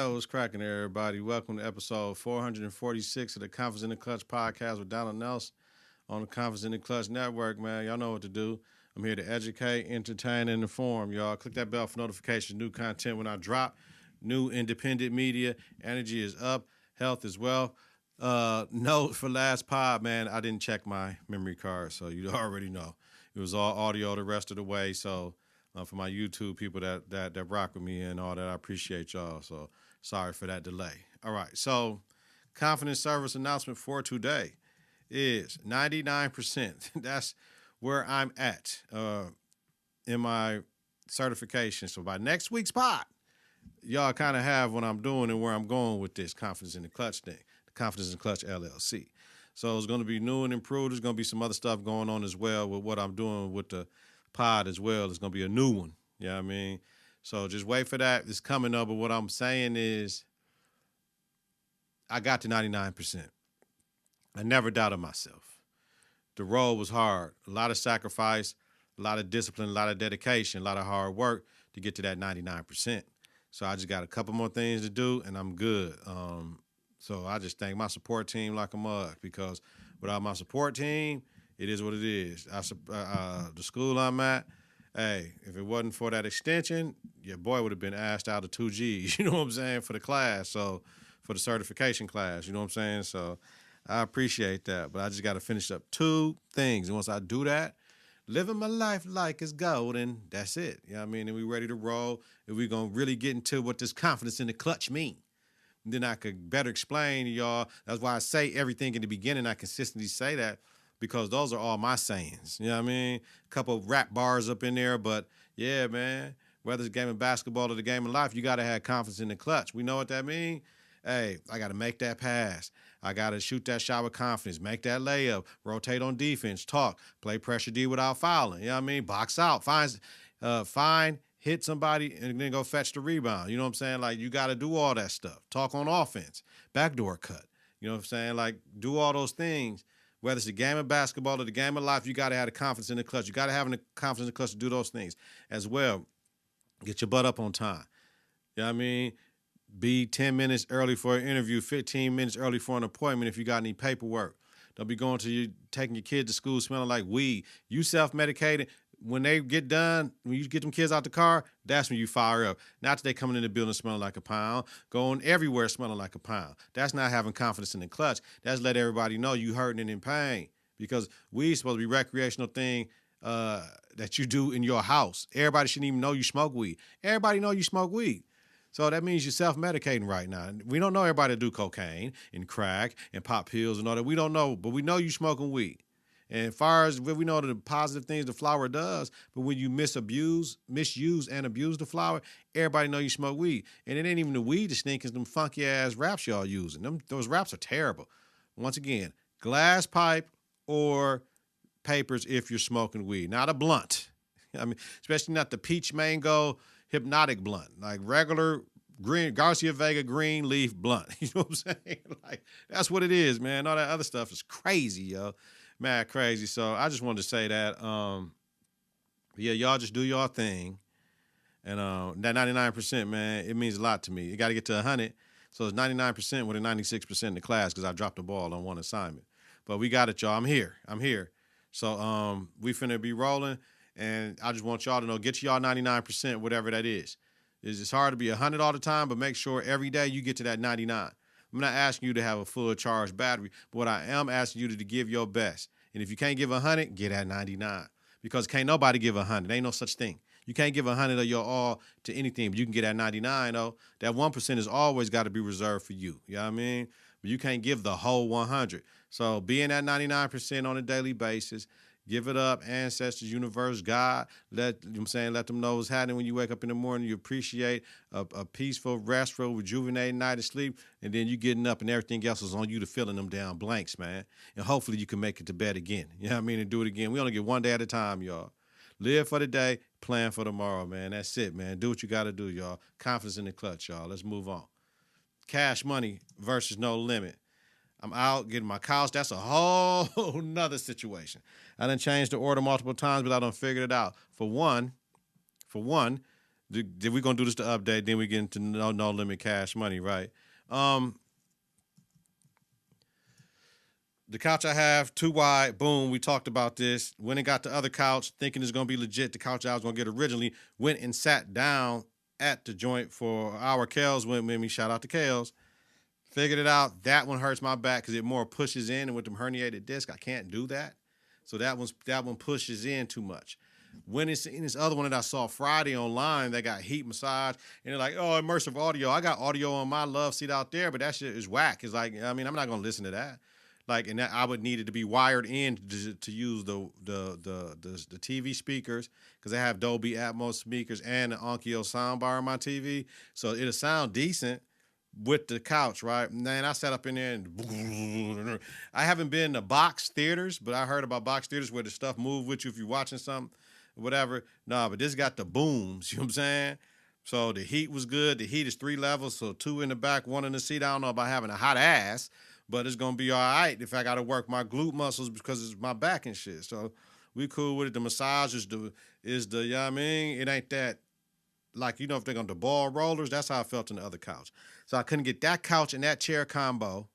Yo, what's cracking, everybody? Welcome to episode 446 of the Confidence in the Clutch podcast with Donald Nelson on the Confidence in the Clutch network, man. Y'all know what to do. I'm here to educate, entertain, and inform, y'all. Click that bell for notifications, new content when I drop. New independent media. Energy is up. Health as well. Note for last pod, man, I didn't check my memory card, so you already know. It was all audio the rest of the way, so for my YouTube people that rock with me and all that, I appreciate y'all. So sorry for that delay. All right, so confidence service announcement for today is 99%. That's where I'm at in my certification. So by next week's pod, y'all kind of have what I'm doing and where I'm going with this Confidence in the Clutch thing, the Confidence in the Clutch LLC. So it's going to be new and improved. There's going to be some other stuff going on as well with what I'm doing with the pod as well. It's going to be a new one. You know what I mean? So just wait for that. It's coming up. But what I'm saying is I got to 99%. I never doubted myself. The road was hard. A lot of sacrifice, a lot of discipline, a lot of dedication, a lot of hard work to get to that 99%. So I just got a couple more things to do, and I'm good. So I just thank my support team like a mug, because without my support team, it is what it is. The school I'm at, hey, if it wasn't for that extension, your boy would have been asked out of 2 Gs, you know what I'm saying, for the class, so for the certification class, you know what I'm saying? So I appreciate that, but I just got to finish up 2 things. And once I do that, living my life like it's gold, and that's it. You know what I mean? And we ready to roll, and we going to really get into what this confidence in the clutch mean. And then I could better explain to y'all. That's why I say everything in the beginning. I consistently say that, because those are all my sayings. You know what I mean? A couple of rap bars up in there, but yeah, man, whether it's a game of basketball or the game of life, you got to have confidence in the clutch. We know what that means. Hey, I got to make that pass. I got to shoot that shot with confidence, make that layup, rotate on defense, talk, play pressure D without fouling. You know what I mean? Box out, find, hit somebody, and then go fetch the rebound. You know what I'm saying? Like, you got to do all that stuff. Talk on offense, backdoor cut. You know what I'm saying? Like, do all those things. Whether it's the game of basketball or the game of life, you got to have the confidence in the clutch. You got to have the confidence in the clutch to do those things as well. Get your butt up on time. You know what I mean? Be 10 minutes early for an interview, 15 minutes early for an appointment if you got any paperwork. Don't be taking your kid to school smelling like weed. You self-medicated. When they get done, when you get them kids out the car, that's when you fire up. Not that they coming in the building smelling like a pound, going everywhere smelling like a pound. That's not having confidence in the clutch. That's let everybody know you hurting and in pain, because weed's supposed to be a recreational thing that you do in your house. Everybody shouldn't even know you smoke weed. Everybody know you smoke weed. So that means you're self-medicating right now. We don't know everybody do cocaine and crack and pop pills and all that. We don't know, but we know you smoking weed. And as far as we know the positive things the flower does, but when you misuse and abuse the flower, everybody know you smoke weed. And it ain't even the weed that stinks, it's them funky ass raps y'all using. Those raps are terrible. Once again, glass pipe or papers if you're smoking weed, not a blunt. I mean, especially not the peach mango hypnotic blunt, like regular green Garcia Vega green leaf blunt. You know what I'm saying? Like, that's what it is, man. All that other stuff is crazy, yo. Mad crazy. So I just wanted to say that. Yeah, y'all just do your thing. And that 99%, man, it means a lot to me. You got to get to 100. So it's 99% with a 96% in the class, because I dropped the ball on one assignment. But we got it, y'all. I'm here. So we finna be rolling. And I just want y'all to know, get to y'all 99%, whatever that is. It's hard to be 100 all the time, but make sure every day you get to that 99. I'm not asking you to have a full charged battery, but what I am asking you to give your best. And if you can't give 100, get at 99. Because can't nobody give 100. Ain't no such thing. You can't give 100 of your all to anything, but you can get at 99, though. That 1% has always got to be reserved for you. You know what I mean? But you can't give the whole 100. So being at 99% on a daily basis, give it up, ancestors, universe, God. Let them know what's happening when you wake up in the morning. You appreciate a peaceful, restful, rejuvenating night of sleep, and then you getting up and everything else is on you to filling them down blanks, man. And hopefully you can make it to bed again. You know what I mean? And do it again. We only get one day at a time, y'all. Live for the day, plan for tomorrow, man. That's it, man. Do what you got to do, y'all. Confidence in the clutch, y'all. Let's move on. Cash money versus no limit. I'm out getting my couch. That's a whole nother situation. I done changed the order multiple times, but I done figured it out. For one, Did we gonna do this to update? Then we get into no limit cash money, right? Um, the couch I have too wide. Boom. We talked about this. Went and got the other couch, thinking it's gonna be legit. The couch I was gonna get originally. Went and sat down at the joint for an hour. Kels went with me. Shout out to Kels. Figured it out. That one hurts my back because it more pushes in, and with them herniated disc, I can't do that. So that one pushes in too much. When it's in this other one that I saw Friday online, that got heat massage, and they're like, oh, immersive audio. I got audio on my love seat out there, but that shit is whack. It's like, I mean, I'm not gonna listen to that. Like, and that I would need it to be wired in to use the TV speakers because I have Dolby Atmos speakers and an Onkyo soundbar on my TV, so it'll sound decent with the couch, right? Man, I sat up in there and I haven't been to box theaters, but I heard about box theaters where the stuff move with you if you're watching something, whatever. No, but this got the booms, you know what I'm saying? So the heat was good. The heat is 3 levels, so 2 in the back, 1 in the seat. I don't know about having a hot ass, but it's gonna be all right if I gotta work my glute muscles because it's my back and shit. So we cool with it. The massage is the you know what I mean? It ain't that like, you know, if they're on the ball rollers, that's how I felt in the other couch. So I couldn't get that couch and that chair combo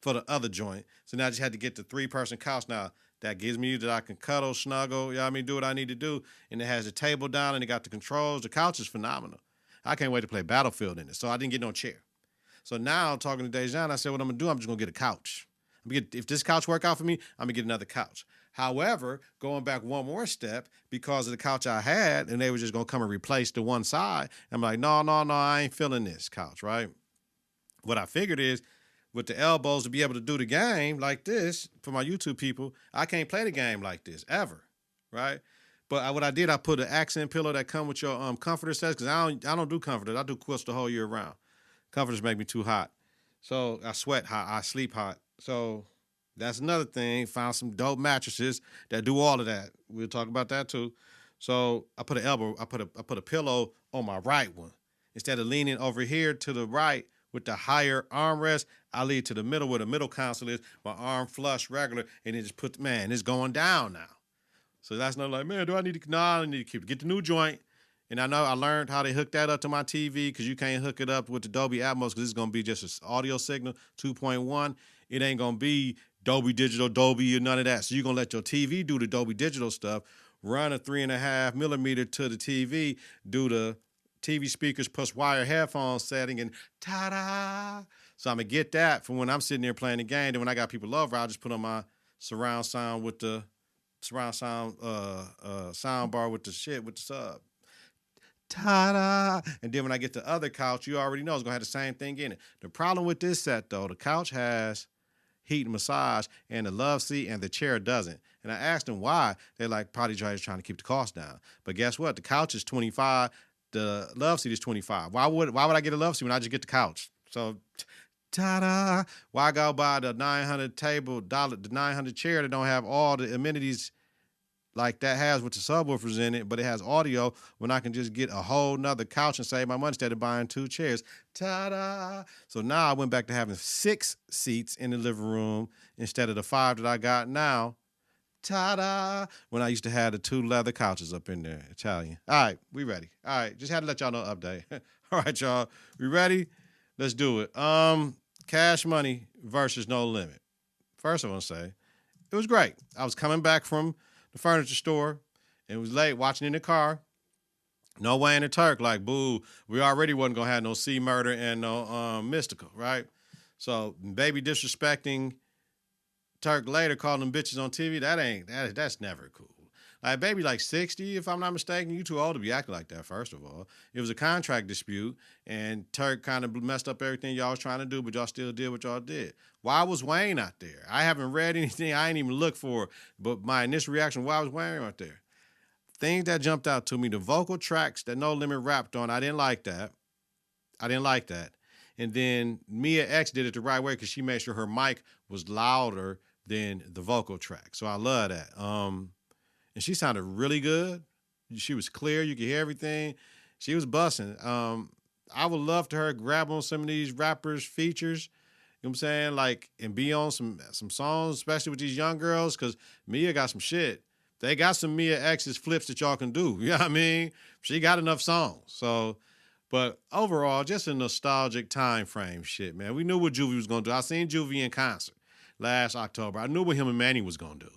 for the other joint. So now I just had to get the 3-person couch. Now that gives me that I can cuddle, snuggle, you know what I mean, do what I need to do. And it has the table down and it got the controls. The couch is phenomenal. I can't wait to play Battlefield in it. So I didn't get no chair. So now talking to Dejan, I said, what I'm gonna do, I'm just gonna get a couch. If this couch work out for me, I'm gonna get another couch. However, going back one more step, because of the couch I had, and they were just gonna come and replace the one side, I'm like, no, I ain't feeling this couch, right? What I figured is, with the elbows to be able to do the game like this, for my YouTube people, I can't play the game like this, ever, right? But what I did, I put an accent pillow that come with your comforter sets, because I don't do comforters. I do quilts the whole year round. Comforters make me too hot. So I sweat hot, I sleep hot. So that's another thing. Found some dope mattresses that do all of that. We'll talk about that too. So I put a pillow on my right one. Instead of leaning over here to the right with the higher armrest, I lean to the middle where the middle console is, my arm flush regular, and it just man, it's going down now. So that's not like, man, do I need to, no, I need to get the new joint. And I know I learned how to hook that up to my TV because you can't hook it up with the Dolby Atmos because it's going to be just an audio signal, 2.1. It ain't going to be Dolby Digital, Dolby, or none of that. So you're going to let your TV do the Dolby Digital stuff, run a 3.5 millimeter to the TV, do the TV speakers plus wire headphones setting, and ta-da! So I'm going to get that from when I'm sitting there playing the game. Then when I got people over, I'll just put on my surround sound with the surround sound sound bar with the sub. Ta-da! And then when I get the other couch, you already know it's going to have the same thing in it. The problem with this set, though, the couch has heat and massage, and the love seat and the chair doesn't. And I asked them why. They're like, probably trying to keep the cost down. But guess what? The couch is $25. The love seat is $25. Why would I get a love seat when I just get the couch? So, ta-da! Why go buy the $900 chair that don't have all the amenities like that has with the subwoofers in it, but it has audio, when I can just get a whole nother couch and save my money instead of buying 2 chairs. Ta-da! So now I went back to having 6 seats in the living room instead of the 5 that I got now. Ta-da! When I used to have the 2 leather couches up in there, Italian. All right, we ready. All right, just had to let y'all know update. All right, y'all, we ready? Let's do it. Cash money versus no limit. First, I want to say it was great. I was coming back from the furniture store. It was late, watching in the car. No Wayne and Turk, like, boo, we already wasn't going to have no C Murder and no Mystical, right? So, baby disrespecting Turk later, calling them bitches on TV, that's never cool. Like, baby, like 60, if I'm not mistaken. You too old to be acting like that, first of all. It was a contract dispute, and Turk kind of messed up everything y'all was trying to do, but y'all still did what y'all did. Why was Wayne out there? I haven't read anything. I ain't even looked for it, but my initial reaction, why was Wayne out there? Things that jumped out to me, the vocal tracks that No Limit rapped on, I didn't like that. And then Mia X did it the right way because she made sure her mic was louder than the vocal track. So I love that. And she sounded really good. She was clear. You could hear everything. She was busting. I would love to her grab on some of these rappers' features, you know what I'm saying? Like, and be on some songs, especially with these young girls, because Mia got some shit. they got some Mia X's flips that y'all can do. You know what I mean? She got enough songs. So, but overall, just a nostalgic time frame shit, man. We knew what Juvie was going to do. I seen Juvie in concert last October. I knew what him and Manny was going to do.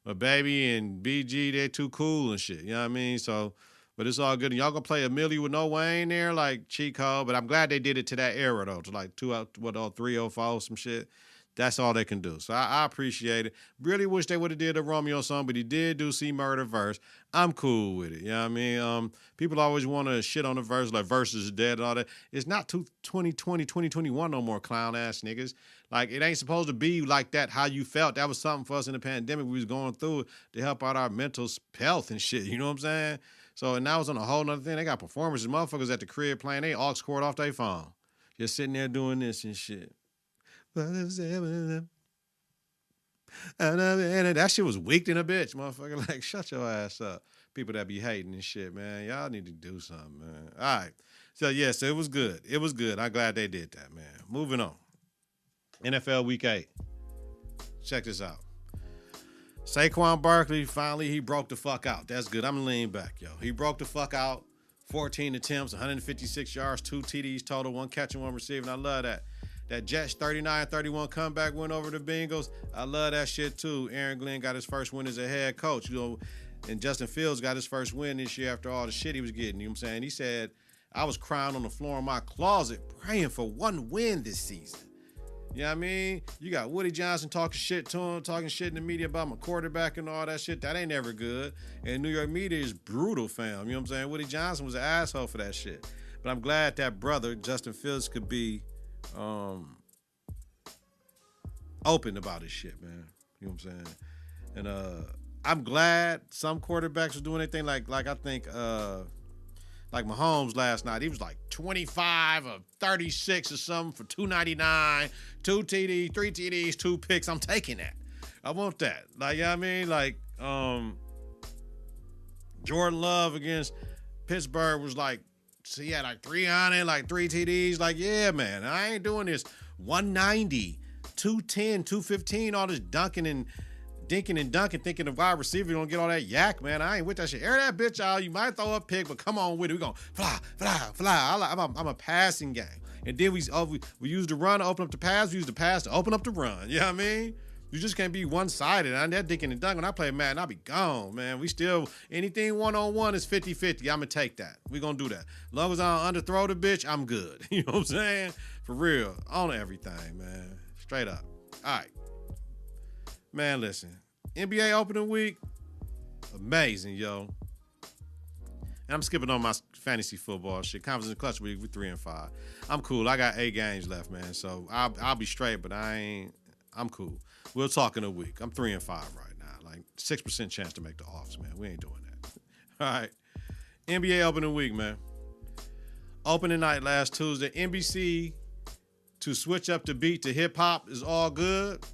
But Baby and BG, they're too cool and shit. You know what I mean? So, but it's all good. And y'all going to play a Millie with no Wayne there, like cheat code. But I'm glad they did it to that era, though, to like 304, some shit. That's all they can do. So I appreciate it. Really wish they would have did a Romeo song, but he did do C Murder verse. I'm cool with it. You know what I mean? People always want to shit on the verse, like Verzuz is dead and all that. It's not 2021 no more, clown ass niggas. Like, it ain't supposed to be like that, how you felt. That was something for us in the pandemic. We was going through it to help out our mental health and shit. You know what I'm saying? So, and that was on a whole nother thing. They got performances, motherfuckers at the crib playing they aux cord off their phone. Just sitting there doing this and shit. And that shit was weak in a bitch, motherfucker. Like, shut your ass up. People that be hating and shit, man. Y'all need to do something, man. All right. So, yeah, so it was good. It was good. I'm glad they did that, man. Moving on. NFL Week 8. Check this out. Saquon Barkley, finally, he broke the fuck out. That's good. I'm leaning back, yo. He broke the fuck out. 14 attempts, 156 yards, 2 TDs total, 1 catch and 1 receiving. I love that. That Jets 39-31 comeback win over the Bengals. I love that shit too. Aaron Glenn got his first win as a head coach, you know, and Justin Fields got his first win this year after all the shit he was getting. You know what I'm saying? He said, I was crying on the floor in my closet praying for one win this season. You know what I mean? You got Woody Johnson talking shit to him, talking shit in the media about my quarterback and all that shit. That ain't never good. And New York media is brutal, fam. You know what I'm saying? Woody Johnson was an asshole for that shit. But I'm glad that brother, Justin Fields, could be open about his shit, man. You know what I'm saying? And I'm glad some quarterbacks are doing anything like I think like Mahomes last night. He was like 25 or 36 or something for 299, 2 TDs, 3 TDs, 2 picks. I'm taking that. I want that. Like, you know what I mean? Like Jordan Love against Pittsburgh was like, so he had like 300, like 3 TDs. Like, yeah, man, I ain't doing this 190, 210, 215, all this dinking and dunking, thinking the wide receiver don't get all that yak, man. I ain't with that shit. Air that bitch out. You might throw a pick, but come on with it. We gonna fly. I'm a passing game. And then we use the run to open up the pass. We use the pass to open up the run. You know what I mean? You just can't be one-sided. And that dinking and dunking, when I play Madden, I'll be gone, man. We still, anything one-on-one is 50-50. I'm going to take that. We going to do that. As long as I don't underthrow the bitch, I'm good. You know what I'm saying? For real. On everything, man. Straight up. All right. Man, listen. NBA opening week, amazing, yo. And I'm skipping on my fantasy football shit. Conference in the Clutch week, we're 3-5. I'm cool. I got 8 games left, man. So I'll be straight, but I'm cool. We'll talk in a week. I'm 3-5 right now. Like 6% chance to make the offs, man. We ain't doing that. All right. NBA opening week, man. Opening night last Tuesday. NBC to switch up the beat to hip hop is all good.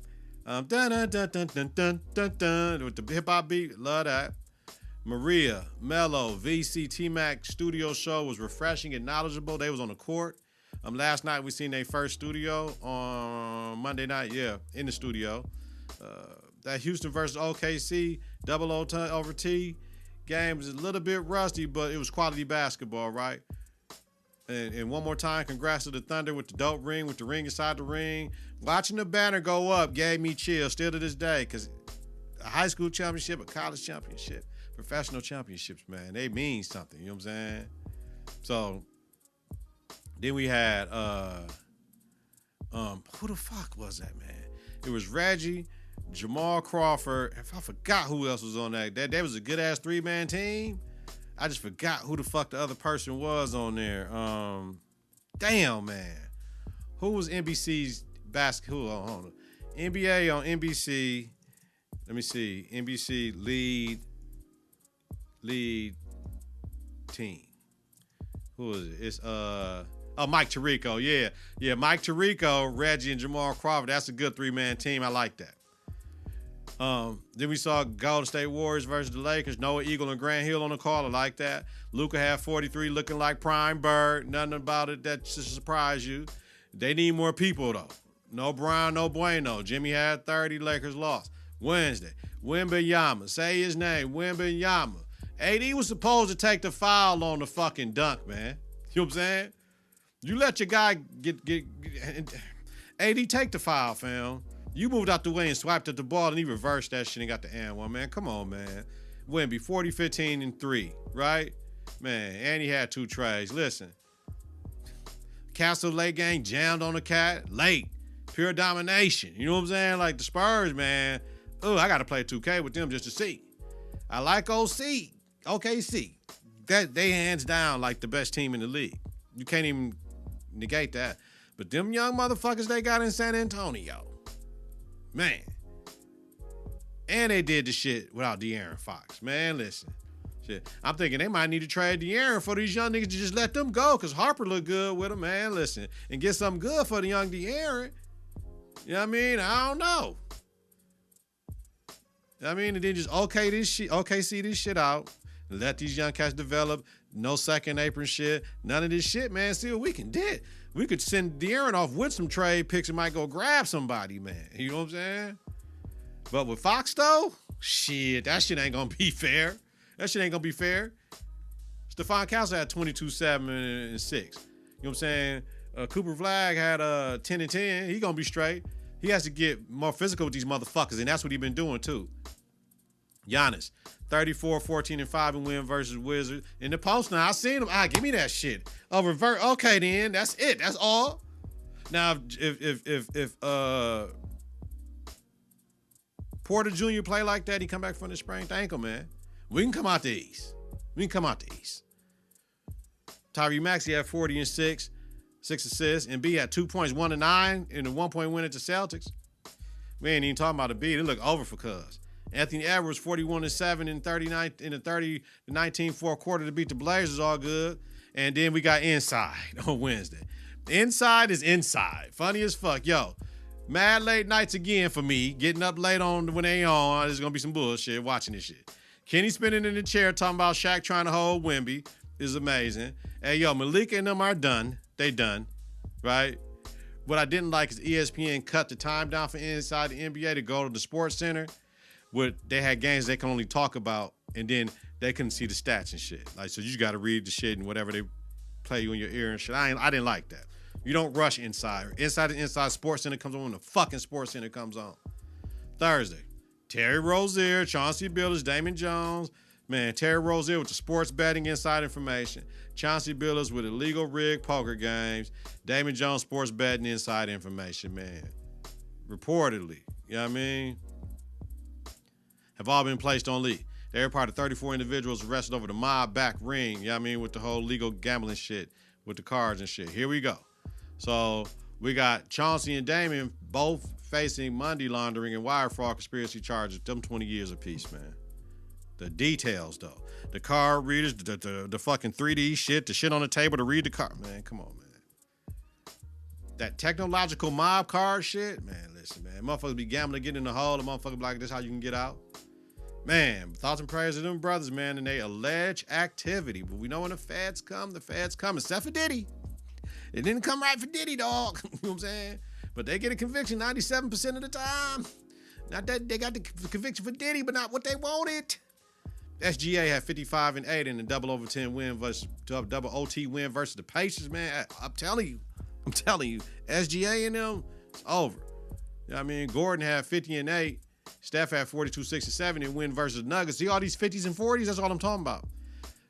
Dun dun dun dun dun dun dun dun with the hip hop beat. Love that. Maria, Mello, VC, T-Mac studio show was refreshing and knowledgeable. They was on the court. Last night we seen their first studio on Monday night, in the studio. That Houston versus OKC double over T game was a little bit rusty, but it was quality basketball, right? And one more time, congrats to the Thunder with the dope ring, with the ring inside the ring. Watching the banner go up gave me chills still to this day, because a high school championship, a college championship, professional championships, man, they mean something, you know what I'm saying? So then we had, who the fuck was that, man? It was Reggie, Jamal Crawford. If I forgot who else was on that. That was a good-ass 3-man team. I just forgot who the fuck the other person was on there. Damn, man. Who was NBC's basketball? Hold on. NBA on NBC. Let me see. NBC lead team. Who is it? It's Mike Tirico. Yeah. Mike Tirico, Reggie, and Jamal Crawford. That's a good 3-man team. I like that. Then we saw Golden State Warriors versus the Lakers. Noah Eagle and Grant Hill on the call. I like that. Luka had 43, looking like prime bird. Nothing about it that should surprise you. They need more people, though. No Brown, no Bueno. Jimmy had 30. Lakers lost. Wednesday. Wembanyama. Say his name, Wembanyama. AD was supposed to take the foul on the fucking dunk, man. You know what I'm saying? You let your guy get AD take the foul, fam. You moved out the way and swiped at the ball and he reversed that shit and got the and one, man. Come on, man. Wemby, 40, 15, and 3, right? Man, and he had 2 trays. Listen. Castle late game jammed on the cat. Late. Pure domination. You know what I'm saying? Like the Spurs, man. Oh, I got to play 2K with them just to see. I like OKC. That they hands down like the best team in the league. You can't even negate that. But them young motherfuckers they got in San Antonio. Man. And they did the shit without De'Aaron Fox. Man, listen. Shit. I'm thinking they might need to trade De'Aaron for these young niggas to just let them go because Harper look good with them, man. Listen. And get something good for the young De'Aaron. You know what I mean? I don't know. I mean, and then just OKC this shit out. Let these young cats develop. No second apron shit. None of this shit, man. See what we can do. We could send De'Aaron off with some trade picks and might go grab somebody, man. You know what I'm saying? But with Fox, though, shit, that shit ain't going to be fair. That shit ain't going to be fair. Stephon Castle had 22, 7, and 6. You know what I'm saying? Cooper Flag had 10 and 10. He going to be straight. He has to get more physical with these motherfuckers, and that's what he been doing, too. Giannis, 34, 14, and 5 and win versus Wizards. In the post now, I seen him. Give me that shit. Revert. Okay, then. That's it. That's all. Now, if Porter Jr. play like that, he come back from the sprained ankle, man. We can come out the East. Tyrese Maxey had 40 and 6 assists, and B had 2 points, 1 and 9 in the 1-point win at the Celtics. We ain't even talking about the B. It looked over for Cuz. Anthony Edwards, 41 and 7 in 39 in the 30-19 fourth quarter to beat the Blazers, all good. And then we got Inside on Wednesday. Inside is inside. Funny as fuck. Yo, mad late nights again for me. Getting up late on when they on. There's going to be some bullshit watching this shit. Kenny spinning in the chair talking about Shaq trying to hold Wemby is amazing. Hey, yo, Malika and them are done. They done, right? What I didn't like is ESPN cut the time down for Inside the NBA to go to the Sports Center. They had games they can only talk about, and then they couldn't see the stats and shit. Like, so you got to read the shit and whatever they play you in your ear and shit. I didn't like that. You don't rush Inside. Inside Sports Center comes on when the fucking Sports Center comes on. Thursday, Terry Rozier, Chauncey Billups, Damon Jones. Man, Terry Rozier with the sports betting inside information. Chauncey Billups with illegal rigged poker games. Damon Jones sports betting inside information, man. Reportedly, you know what I mean? Have all been placed on leave. They're part of 34 individuals arrested over the mob back ring, you know what I mean, with the whole legal gambling shit, with the cards and shit. Here we go. So we got Chauncey and Damon both facing money laundering and wire fraud conspiracy charges, them 20 years apiece, man. The details, though. The card readers, the fucking 3D shit, the shit on the table to read the card. Man, come on, man. That technological mob card shit, man, listen, man. Motherfuckers be gambling to get in the hole. The motherfuckers be like, this how you can get out. Man, thoughts and prayers to them brothers, man, and they alleged activity. But we know when the feds come, except for Diddy. It didn't come right for Diddy, dog. You know what I'm saying? But they get a conviction 97% of the time. Not that they got the conviction for Diddy, but not what they wanted. SGA had 55 and 8 in a double overtime win versus double OT win versus the Pacers, man. I'm telling you, SGA and them, it's over. You know what I mean? Gordon had 50 and 8. Steph had 42, 6 and 7 in win versus Nuggets. See all these 50s and 40s? That's all I'm talking about.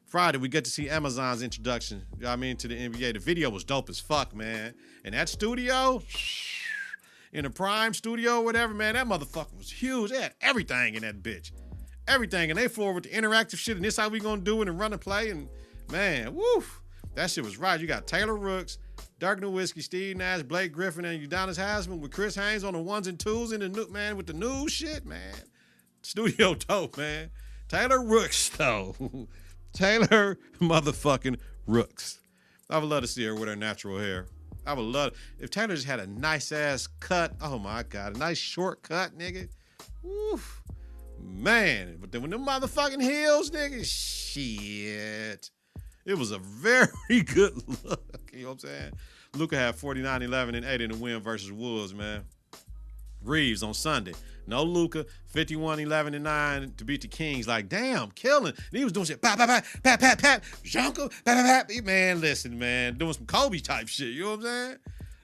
Friday, we get to see Amazon's introduction, you know what I mean, to the NBA. The video was dope as fuck, man. And that studio, in the Prime studio or whatever, man, that motherfucker was huge. They had everything in that bitch. Everything. And they floor with the interactive shit, and this how we gonna do it and run and play. And, man, woof. That shit was right. You got Taylor Rooks, Dirk Nowitzki, Steve Nash, Blake Griffin, and Udonis Haslam with Chris Haynes on the 1s and 2s in the man with the new shit, man. Studio dope, man. Taylor Rooks, though. Taylor motherfucking Rooks. I would love to see her with her natural hair. I would love if Taylor just had a nice ass cut. Oh my God, a nice short cut, nigga. Woof. Man, but then when them motherfucking heels, nigga, shit. It was a very good look. You know what I'm saying? Luka had 49, 11, and 8 in the win versus Wolves, man. Reeves on Sunday. No Luka, 51, 11, and 9 to beat the Kings. Like, damn, killing. And he was doing shit. Pat, Jonko, pat. Man, listen, man. Doing some Kobe type shit. You know what I'm saying?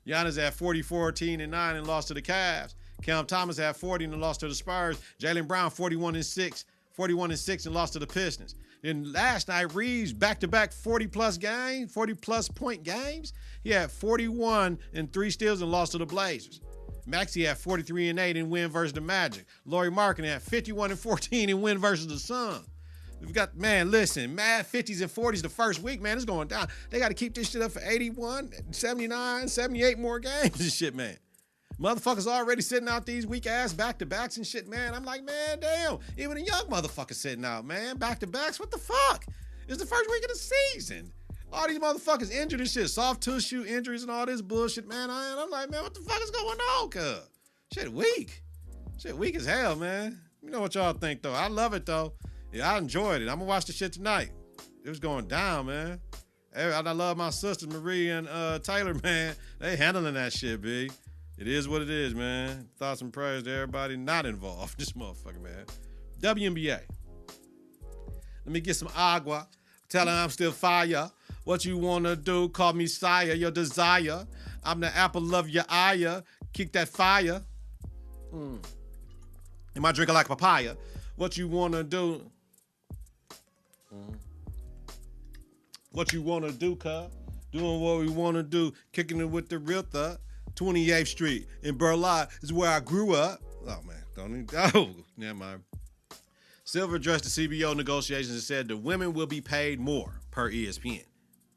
Giannis had 40, 14, and 9 and lost to the Cavs. Cam Thomas had 40 and lost to the Spurs. Jaylen Brown, 41 and 6 and lost to the Pistons. Then last night, Reeves back-to-back 40-plus point games. He had 41 and 3 steals and lost to the Blazers. Maxey had 43 and 8 and win versus the Magic. Lauri Markkanen had 51 and 14 and win versus the Suns. We've got, man, listen, mad 50s and 40s the first week, man, it's going down. They got to keep this shit up for 81, 79, 78 more games and shit, man. Motherfuckers already sitting out these weak-ass back-to-backs and shit, man. I'm like, man, damn. Even a young motherfucker sitting out, man. Back-to-backs, what the fuck? It's the first week of the season. All these motherfuckers injured and shit, soft tissue injuries and all this bullshit, man. I'm like, man, what the fuck is going on, cuz? Shit weak. Shit weak as hell, man. You know what y'all think, though. I love it, though. Yeah, I enjoyed it. I'm going to watch the shit tonight. It was going down, man. I love my sisters, Marie and Taylor, man. They handling that shit, B. It is what it is, man. Thoughts and prayers to everybody not involved. This motherfucker, man. WNBA. Let me get some agua. Tell her I'm still fire. What you wanna do? Call me sire, your desire. I'm the apple of your eye. Kick that fire. Am I drinking like papaya? What you wanna do? What you wanna do, cuz? Doing what we wanna do. Kicking it with the real thug. 28th Street in Berlin is where I grew up. Oh, man. Don't even go. Never mind. Silver addressed the CBO negotiations and said the women will be paid more per ESPN.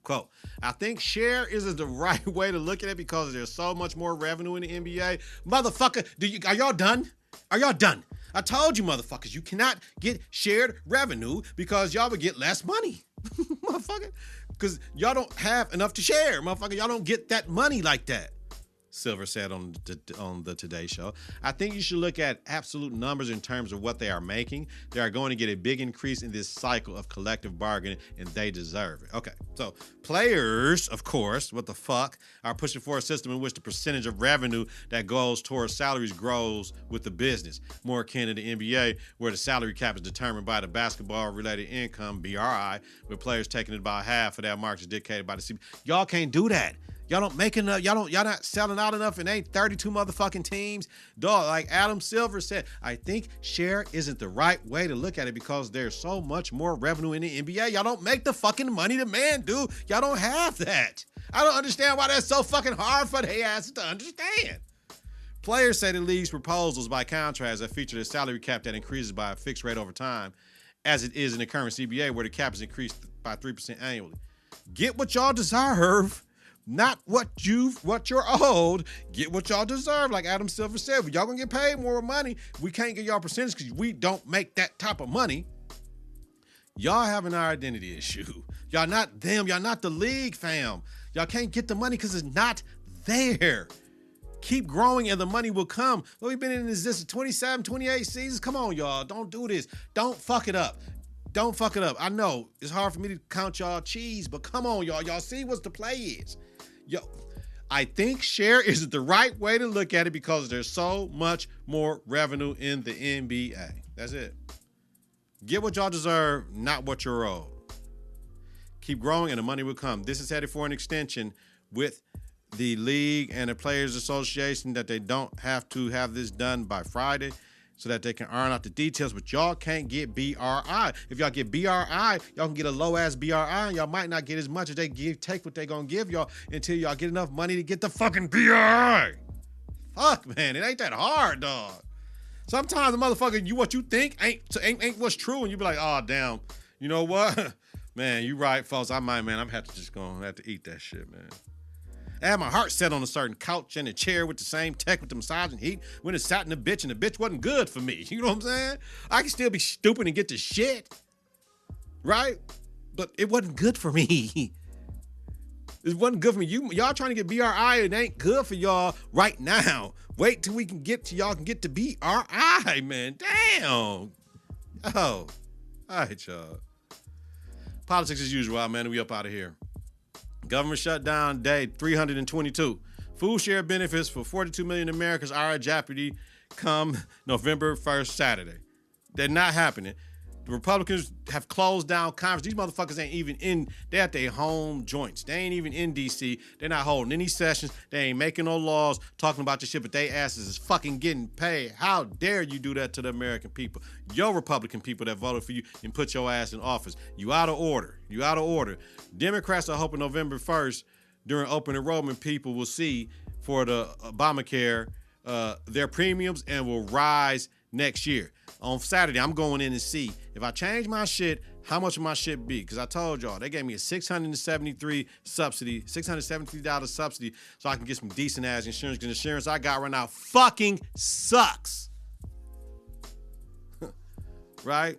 Quote, I think share isn't the right way to look at it because there's so much more revenue in the NBA. Motherfucker, are y'all done? Are y'all done? I told you, motherfuckers, you cannot get shared revenue because y'all would get less money. Motherfucker. Because y'all don't have enough to share. Motherfucker, y'all don't get that money like that. Silver said on the Today Show. I think you should look at absolute numbers in terms of what they are making. They are going to get a big increase in this cycle of collective bargaining, and they deserve it. Okay, so players, of course, what the fuck, are pushing for a system in which the percentage of revenue that goes towards salaries grows with the business, more akin to the NBA, where the salary cap is determined by the basketball-related income, BRI, with players taking about half of that market is dictated by the CBA. Y'all can't do that. Y'all don't make enough. Y'all not selling out enough, and ain't 32 motherfucking teams. Dog, like Adam Silver said, I think share isn't the right way to look at it because there's so much more revenue in the NBA. Y'all don't make the fucking money the man do. Y'all don't have that. I don't understand why that's so fucking hard for they asses to understand. Players say the league's proposals, by contrast, that feature a salary cap that increases by a fixed rate over time, as it is in the current CBA, where the cap is increased by 3% annually. Get what y'all deserve. Not what you're owed. Get what y'all deserve, like Adam Silver said. If y'all gonna get paid more money, we can't get y'all percentage because we don't make that type of money. Y'all have an identity issue. Y'all not them. Y'all not the league, fam. Y'all can't get the money because it's not there. Keep growing and the money will come. Well, we've been in this 27, 28 seasons. Come on, y'all. Don't do this. Don't fuck it up. Don't fuck it up. I know it's hard for me to count y'all cheese, but come on, y'all. Y'all see what the play is. Yo, I think share isn't the right way to look at it because there's so much more revenue in the NBA. That's it. Get what y'all deserve, not what you're owed. Keep growing and the money will come. This is headed for an extension with the league and the Players Association that they don't have to have this done by Friday so that they can iron out the details, but y'all can't get BRI. If y'all get BRI, y'all can get a low-ass BRI, and y'all might not get as much as they take what they gonna give y'all until y'all get enough money to get the fucking BRI. Fuck, man, it ain't that hard, dog. Sometimes the motherfucker, what you think ain't what's true, and you be like, oh, damn, you know what? Man, you right, folks. I'm gonna have to eat that shit, man. I had my heart set on a certain couch and a chair with the same tech with the massage and heat when it sat in the bitch, and the bitch wasn't good for me. You know what I'm saying? I can still be stupid and get the shit, right? But it wasn't good for me. It wasn't good for me. Y'all trying to get BRI, it ain't good for y'all right now. Wait till we can get to y'all can get to BRI, man. Damn. Oh, all right, y'all. Politics as usual, man. We up out of here. Government shutdown day 322. Foodshare benefits for 42 million Americans are at jeopardy come November 1st, Saturday. They're not happening. The Republicans have closed down Congress. These motherfuckers ain't even in, they're at their home joints. They ain't even in D.C. They're not holding any sessions. They ain't making no laws, talking about this shit, but they asses is fucking getting paid. How dare you do that to the American people? Your Republican people that voted for you and put your ass in office. You out of order. You out of order. Democrats are hoping November 1st, during open enrollment, people will see for the Obamacare, their premiums and will rise next year. On Saturday, I'm going in and see if I change my shit, how much will my shit be? Because I told y'all, they gave me a $673 subsidy, $673 subsidy so I can get some decent ass insurance, because insurance I got right now fucking sucks. Right?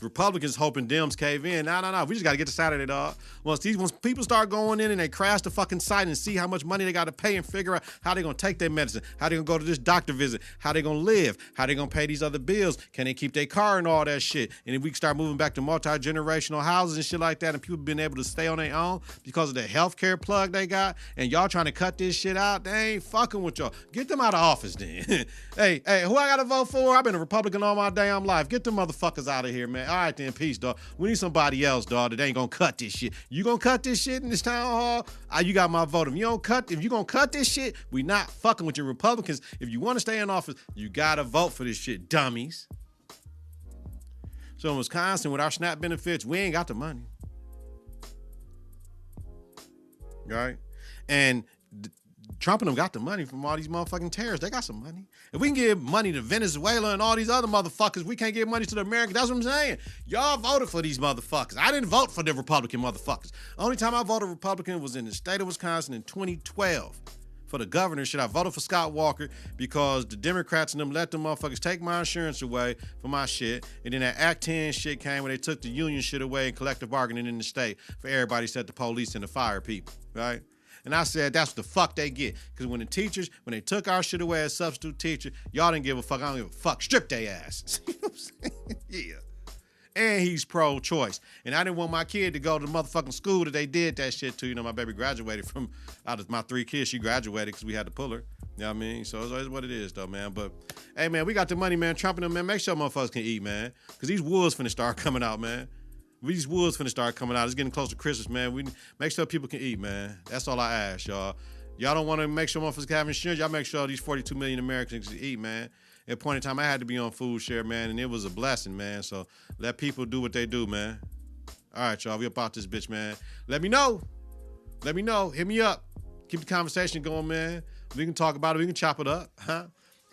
Republicans hoping Dems cave in. No. We just got to get to Saturday, dog. Once people start going in and they crash the fucking site and see how much money they got to pay and figure out how they going to take their medicine, how they going to go to this doctor visit, how they going to live, how they going to pay these other bills, can they keep their car and all that shit. And if we can start moving back to multi-generational houses and shit like that, and people been able to stay on their own because of the healthcare plug they got, and y'all trying to cut this shit out, they ain't fucking with y'all. Get them out of office then. Hey, who I got to vote for? I've been a Republican all my damn life. Get them motherfuckers out of here, man. All right, then, peace, dog. We need somebody else, dog, that ain't gonna cut this shit. You gonna cut this shit in this town hall? You got my vote. If you gonna cut this shit, we not fucking with your Republicans. If you want to stay in office, you gotta vote for this shit, dummies. So in Wisconsin, with our SNAP benefits, we ain't got the money. Right? And Trump and them got the money from all these motherfucking terrorists. They got some money. If we can give money to Venezuela and all these other motherfuckers, we can't give money to the Americans. That's what I'm saying. Y'all voted for these motherfuckers. I didn't vote for the Republican motherfuckers. Only time I voted Republican was in the state of Wisconsin in 2012. For the governorship, I voted for Scott Walker because the Democrats and them let them motherfuckers take my insurance away for my shit. And then that Act 10 shit came where they took the union shit away and collective bargaining in the state for everybody except the police and the fire people, right? And I said, that's what the fuck they get. Because when they took our shit away as substitute teacher, y'all didn't give a fuck. I don't give a fuck. Strip their asses. You know what I'm saying? Yeah. And he's pro-choice. And I didn't want my kid to go to the motherfucking school that they did that shit to. You know, my baby graduated from, out of my 3 kids, she graduated because we had to pull her. You know what I mean? So it's what it is, though, man. But, hey, man, we got the money, man. Trump and them, man. Make sure motherfuckers can eat, man. Because these wolves finna start coming out, man. These woods finna start coming out. It's getting close to Christmas, man. We make sure people can eat, man. That's all I ask, y'all. Y'all don't want to make sure motherfuckers can have insurance. Y'all make sure these 42 million Americans can eat, man. At a point in time, I had to be on Foodshare, man, and it was a blessing, man. So let people do what they do, man. All right, y'all. We about this bitch, man. Let me know. Let me know. Hit me up. Keep the conversation going, man. We can talk about it. We can chop it up, huh?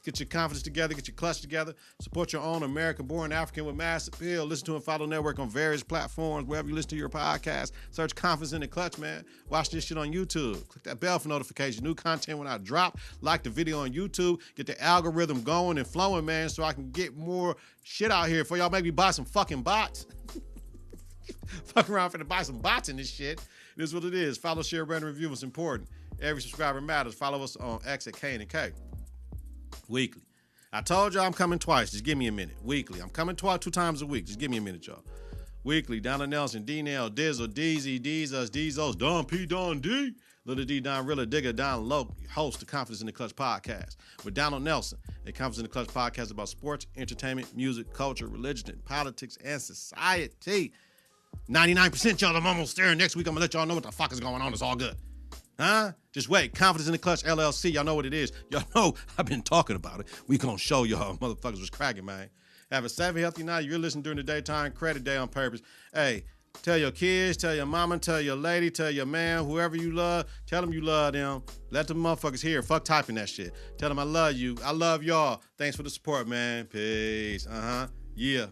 Get your confidence together, get your clutch together. Support your own American-born African with mass appeal. Listen to and follow Network on various platforms, wherever you listen to your podcast. Search Confidence in the Clutch, man. Watch this shit on YouTube. Click that bell for notifications. New content when I drop. Like the video on YouTube. Get the algorithm going and flowing, man, so I can get more shit out here for y'all. Maybe buy some fucking bots. Fuck around finna buy some bots in this shit. It is what it is. Follow, share, rate, and review. It's important. Every subscriber matters. Follow us on X at KITK. Weekly. I told y'all I'm coming twice. Just give me a minute. Weekly. I'm coming 2 times a week. Just give me a minute, y'all. Weekly. Donna Nelson, D-Nell, Dizzle, DZ, Deezos, Deezos, Don P, Don D, Little D, Don Rilla, Digger, Don Loke, host the Confidence in the Clutch podcast with Donald Nelson. A Confidence in the Clutch podcast about sports, entertainment, music, culture, religion, politics, and society. 99% y'all, I'm almost there. Next week, I'm going to let y'all know what the fuck is going on. It's all good. Huh? Just wait. Confidence in the Clutch, LLC. Y'all know what it is. Y'all know I've been talking about it. We gonna show y'all motherfuckers was cracking, man. Have a savvy, healthy night. You're listening during the daytime. Credit day on purpose. Hey, tell your kids, tell your mama, tell your lady, tell your man, whoever you love, tell them you love them. Let them motherfuckers hear. Fuck typing that shit. Tell them I love you. I love y'all. Thanks for the support, man. Peace. Yeah.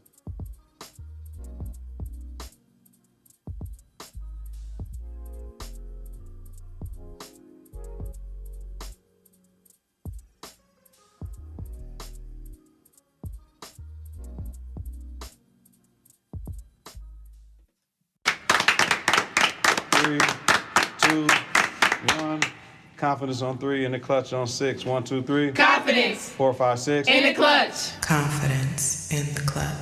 Three, 2, 1. Confidence on 3, in the clutch on 6. 1, 2, 3. Confidence. 4, 5, 6. In the clutch. Confidence in the clutch.